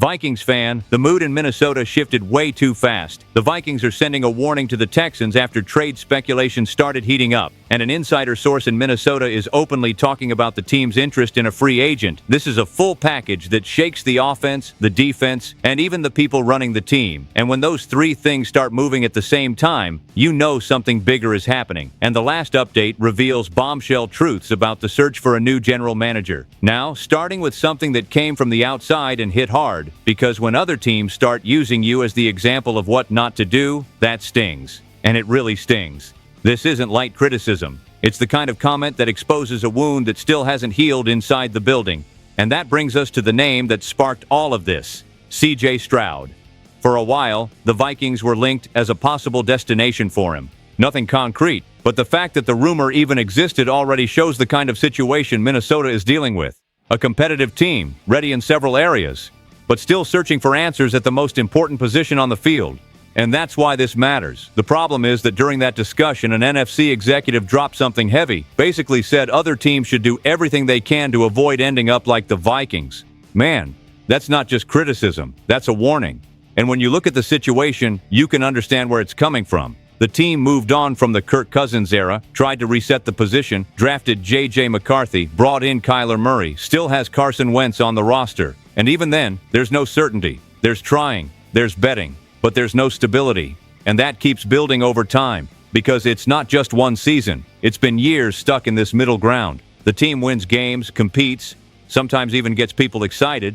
Vikings fan, the mood in Minnesota shifted way too fast. The Vikings are sending a warning to the Texans after trade speculation started heating up, and an insider source in Minnesota is openly talking about the team's interest in a free agent. This is a full package that shakes the offense, the defense, and even the people running the team. And when those three things start moving at the same time, you know something bigger is happening. And the last update reveals bombshell truths about the search for a new general manager. Now, starting with something that came from the outside and hit hard, because when other teams start using you as the example of what not to do, that stings. And it really stings. This isn't light criticism. It's the kind of comment that exposes a wound that still hasn't healed inside the building. And that brings us to the name that sparked all of this, C.J. Stroud. For a while, the Vikings were linked as a possible destination for him. Nothing concrete, but the fact that the rumor even existed already shows the kind of situation Minnesota is dealing with. A competitive team, ready in several areas, but still searching for answers at the most important position on the field. And that's why this matters. The problem is that during that discussion, an NFC executive dropped something heavy, basically said other teams should do everything they can to avoid ending up like the Vikings. Man, that's not just criticism, that's a warning. And when you look at the situation, you can understand where it's coming from. The team moved on from the Kirk Cousins era, tried to reset the position, drafted J.J. McCarthy, brought in Kyler Murray, still has Carson Wentz on the roster. And even then, there's no certainty. There's trying, there's betting, but there's no stability. And that keeps building over time, because it's not just one season. It's been years stuck in this middle ground. The team wins games, competes, sometimes even gets people excited.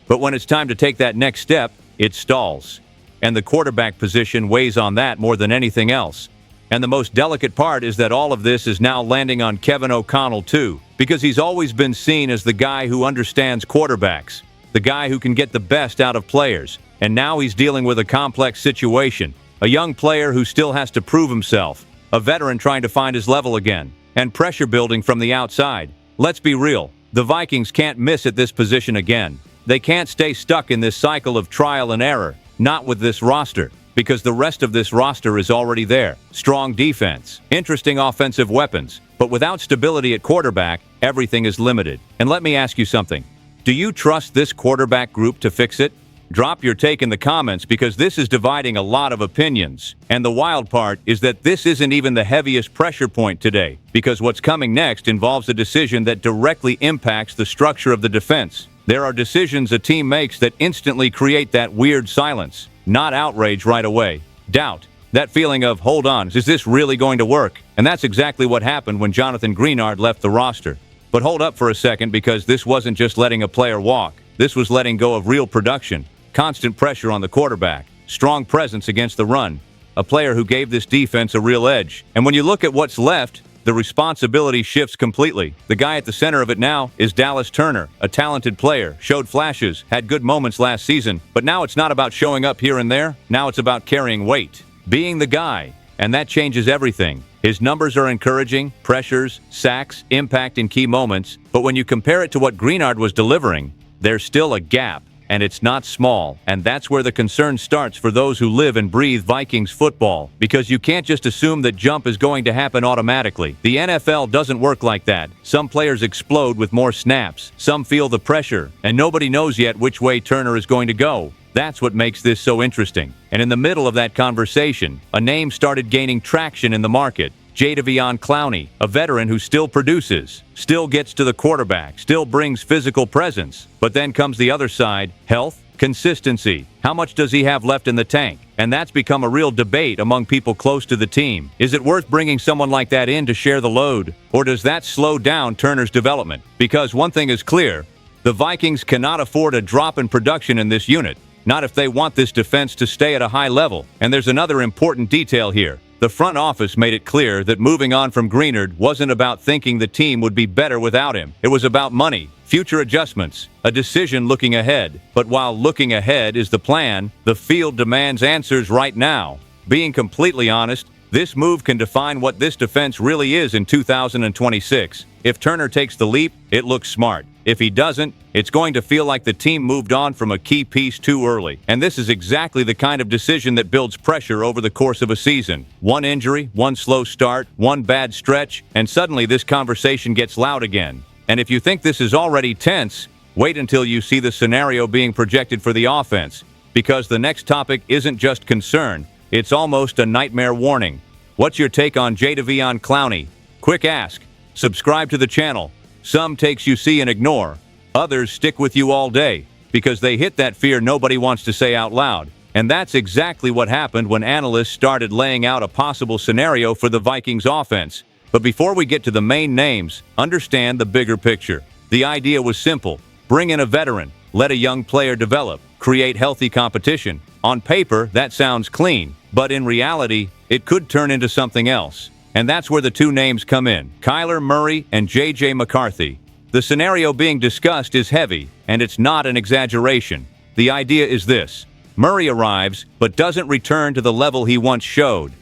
But when it's time to take that next step, it stalls. And the quarterback position weighs on that more than anything else. And the most delicate part is that all of this is now landing on Kevin O'Connell too, because he's always been seen as the guy who understands quarterbacks, the guy who can get the best out of players. And now he's dealing with a complex situation, a young player who still has to prove himself, a veteran trying to find his level again, and pressure building from the outside. Let's be real, the Vikings can't miss at this position again. They can't stay stuck in this cycle of trial and error. Not with this roster, because the rest of this roster is already there. Strong defense, interesting offensive weapons, but without stability at quarterback, everything is limited. And let me ask you something. Do you trust this quarterback group to fix it? Drop your take in the comments, because this is dividing a lot of opinions. And the wild part is that this isn't even the heaviest pressure point today, because what's coming next involves a decision that directly impacts the structure of the defense. There are decisions a team makes that instantly create that weird silence, not outrage right away. Doubt. That feeling of, hold on, is this really going to work? And that's exactly what happened when Jonathan Greenard left the roster. But hold up for a second, because this wasn't just letting a player walk. This was letting go of real production, constant pressure on the quarterback, strong presence against the run, a player who gave this defense a real edge. And when you look at what's left, the responsibility shifts completely. The guy at the center of it now is Dallas Turner, a talented player, showed flashes, had good moments last season, but now it's not about showing up here and there. Now it's about carrying weight, being the guy, and that changes everything. His numbers are encouraging, pressures, sacks, impact in key moments, but when you compare it to what Greenard was delivering, there's still a gap. And it's not small, and that's where the concern starts for those who live and breathe Vikings football, because you can't just assume that jump is going to happen automatically. The NFL doesn't work like that. Some players explode with more snaps, some feel the pressure, and nobody knows yet which way Turner is going to go. That's what makes this so interesting. And in the middle of that conversation, a name started gaining traction in the market. Jadeveon Clowney, a veteran who still produces, still gets to the quarterback, still brings physical presence. But then comes the other side, health, consistency. How much does he have left in the tank? And that's become a real debate among people close to the team. Is it worth bringing someone like that in to share the load? Or does that slow down Turner's development? Because one thing is clear, the Vikings cannot afford a drop in production in this unit. Not if they want this defense to stay at a high level. And there's another important detail here. The front office made it clear that moving on from Greenard wasn't about thinking the team would be better without him. It was about money, future adjustments, a decision looking ahead. But while looking ahead is the plan, the field demands answers right now. Being completely honest, this move can define what this defense really is in 2026. If Turner takes the leap, it looks smart. If he doesn't, it's going to feel like the team moved on from a key piece too early. And this is exactly the kind of decision that builds pressure over the course of a season. One injury, one slow start, one bad stretch, and suddenly this conversation gets loud again. And if you think this is already tense, Wait until you see the scenario being projected for the offense, because the next topic isn't just concern, it's almost a nightmare warning. What's your take on Jadeveon Clowney? Quick ask. Subscribe to the channel. Some takes you see and ignore. Others stick with you all day, because they hit that fear nobody wants to say out loud. And that's exactly what happened when analysts started laying out a possible scenario for the Vikings offense. But before we get to the main names, understand the bigger picture. The idea was simple. Bring in a veteran, let a young player develop, create healthy competition. On paper, that sounds clean, but in reality, it could turn into something else. And that's where the two names come in, Kyler Murray and J.J. McCarthy. The scenario being discussed is heavy, and it's not an exaggeration. The idea is this. Murray arrives, but doesn't return to the level he once showed.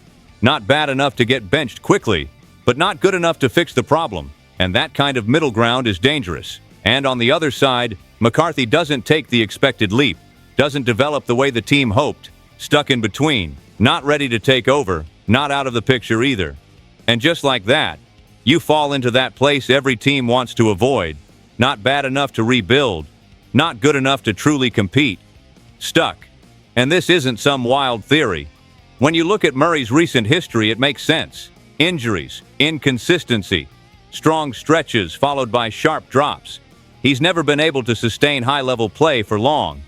Not bad enough to get benched quickly, but not good enough to fix the problem. And that kind of middle ground is dangerous. And on the other side, McCarthy doesn't take the expected leap, doesn't develop the way the team hoped, stuck in between, not ready to take over, not out of the picture either. And just like that, you fall into that place every team wants to avoid. Not bad enough to rebuild, not good enough to truly compete. Stuck. And this isn't some wild theory. When you look at Murray's recent history, it makes sense. Injuries, inconsistency, strong stretches followed by sharp drops. He's never been able to sustain high-level play for long.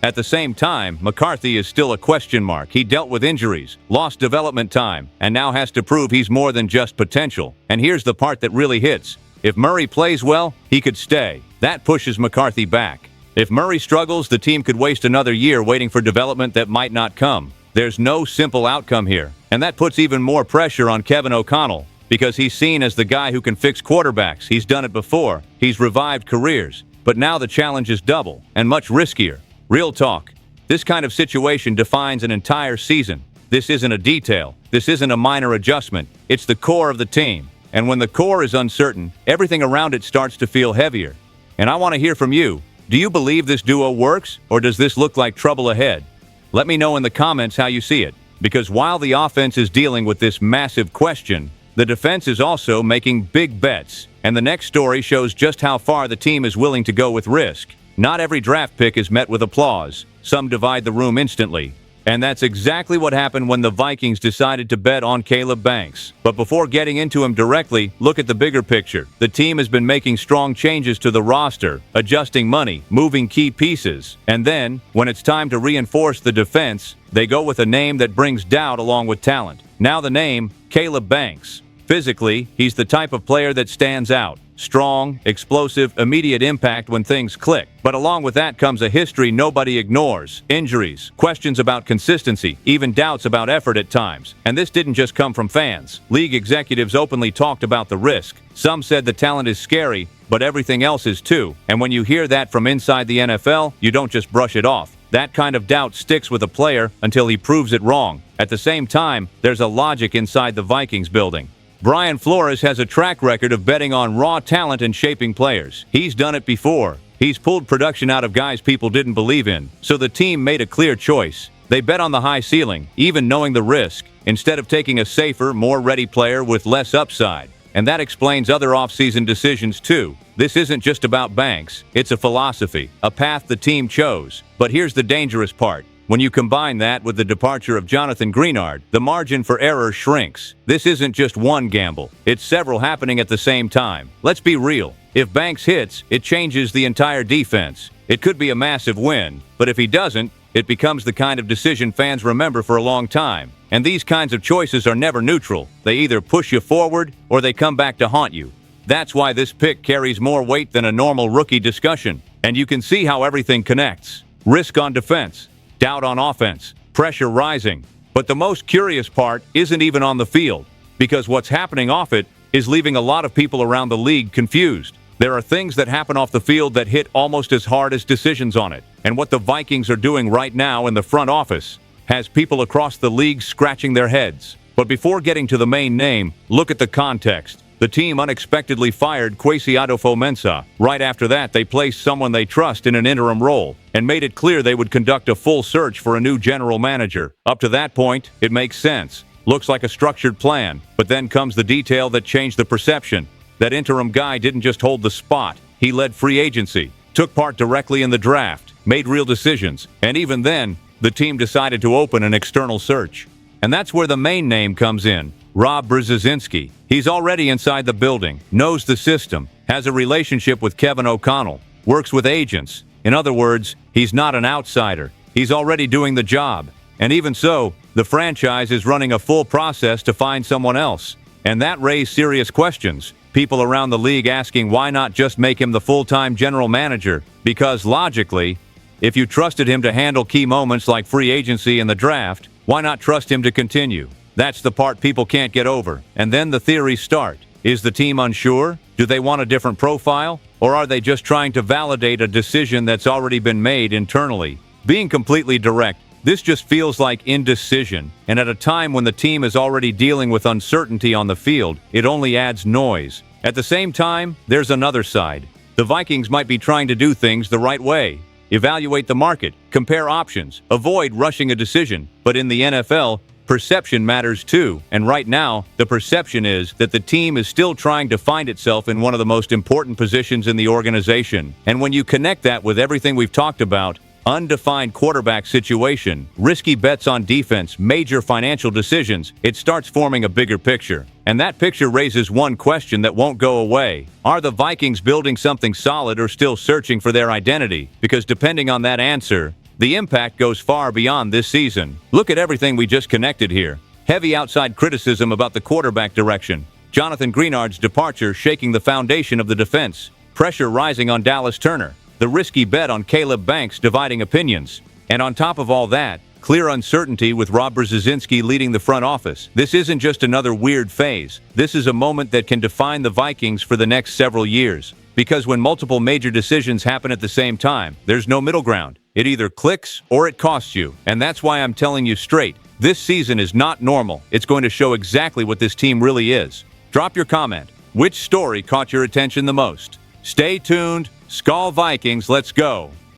At the same time, McCarthy is still a question mark. He dealt with injuries, lost development time, and now has to prove he's more than just potential. And here's the part that really hits. If Murray plays well, he could stay. That pushes McCarthy back. If Murray struggles, the team could waste another year waiting for development that might not come. There's no simple outcome here, and that puts even more pressure on Kevin O'Connell, because he's seen as the guy who can fix quarterbacks. He's done it before. He's revived careers. But now the challenge is double, and much riskier. Real talk. This kind of situation defines an entire season. This isn't a detail. This isn't a minor adjustment. It's the core of the team. And when the core is uncertain, everything around it starts to feel heavier. And I want to hear from you. Do you believe this duo works, or does this look like trouble ahead? Let me know in the comments how you see it, because while the offense is dealing with this massive question, the defense is also making big bets, and the next story shows just how far the team is willing to go with risk. Not every draft pick is met with applause. Some divide the room instantly. And that's exactly what happened when the Vikings decided to bet on Caleb Banks. But before getting into him directly, look at the bigger picture. The team has been making strong changes to the roster, adjusting money, moving key pieces. And then, when it's time to reinforce the defense, they go with a name that brings doubt along with talent. Now the name, Caleb Banks. Physically, he's the type of player that stands out. Strong, explosive, immediate impact when things click. But along with that comes a history nobody ignores. Injuries, questions about consistency, even doubts about effort at times. And this didn't just come from fans. League executives openly talked about the risk. Some said the talent is scary, but everything else is too. And when you hear that from inside the NFL, you don't just brush it off. That kind of doubt sticks with a player until he proves it wrong. At the same time, there's a logic inside the Vikings building. Brian Flores has a track record of betting on raw talent and shaping players. He's done it before. He's pulled production out of guys people didn't believe in. So the team made a clear choice. They bet on the high ceiling, even knowing the risk, instead of taking a safer, more ready player with less upside. And that explains other offseason decisions too. This isn't just about Banks. It's a philosophy, a path the team chose. But here's the dangerous part. When you combine that with the departure of Jonathan Greenard, the margin for error shrinks. This isn't just one gamble. It's several happening at the same time. Let's be real. If Banks hits, it changes the entire defense. It could be a massive win, but if he doesn't, it becomes the kind of decision fans remember for a long time. And these kinds of choices are never neutral. They either push you forward or they come back to haunt you. That's why this pick carries more weight than a normal rookie discussion. And you can see how everything connects. Risk on defense. Doubt on offense, pressure rising. But the most curious part isn't even on the field, because what's happening off it is leaving a lot of people around the league confused. There are things that happen off the field that hit almost as hard as decisions on it. And what the Vikings are doing right now in the front office has people across the league scratching their heads. But before getting to the main name, look at the context. The team unexpectedly fired Kwesi Adofo-Mensah. Right after that, they placed someone they trust in an interim role and made it clear they would conduct a full search for a new general manager. Up to that point, it makes sense. Looks like a structured plan. But then comes the detail that changed the perception. That interim guy didn't just hold the spot. He led free agency. took part directly in the draft, made real decisions, and even then, the team decided to open an external search. And that's where the main name comes in, Rob Brzezinski. He's already inside the building, knows the system, has a relationship with Kevin O'Connell, works with agents. In other words, he's not an outsider. He's already doing the job. And even so, the franchise is running a full process to find someone else. And that raised serious questions. People around the league asking why not just make him the full-time general manager? Because logically, if you trusted him to handle key moments like free agency and the draft, why not trust him to continue? That's the part people can't get over. And then the theories start. Is the team unsure? Do they want a different profile? Or are they just trying to validate a decision that's already been made internally? Being completely direct, this just feels like indecision, and at a time when the team is already dealing with uncertainty on the field, it only adds noise. At the same time, there's another side. The Vikings might be trying to do things the right way. Evaluate the market, compare options, avoid rushing a decision. But in the NFL, perception matters too, and right now, the perception is that the team is still trying to find itself in one of the most important positions in the organization. And when you connect that with everything we've talked about, undefined quarterback situation, risky bets on defense, major financial decisions, it starts forming a bigger picture. And that picture raises one question that won't go away. Are the Vikings building something solid or still searching for their identity? Because depending on that answer, the impact goes far beyond this season. Look at everything we just connected here. Heavy outside criticism about the quarterback direction. Jonathan Greenard's departure shaking the foundation of the defense. Pressure rising on Dallas Turner. The risky bet on Caleb Banks dividing opinions. And on top of all that, clear uncertainty with Rob Brzezinski leading the front office. This isn't just another weird phase. This is a moment that can define the Vikings for the next several years. Because when multiple major decisions happen at the same time, there's no middle ground. It either clicks or it costs you. And that's why I'm telling you straight, this season is not normal. It's going to show exactly what this team really is. Drop your comment. Which story caught your attention the most? Stay tuned. SKOL Vikings, let's go.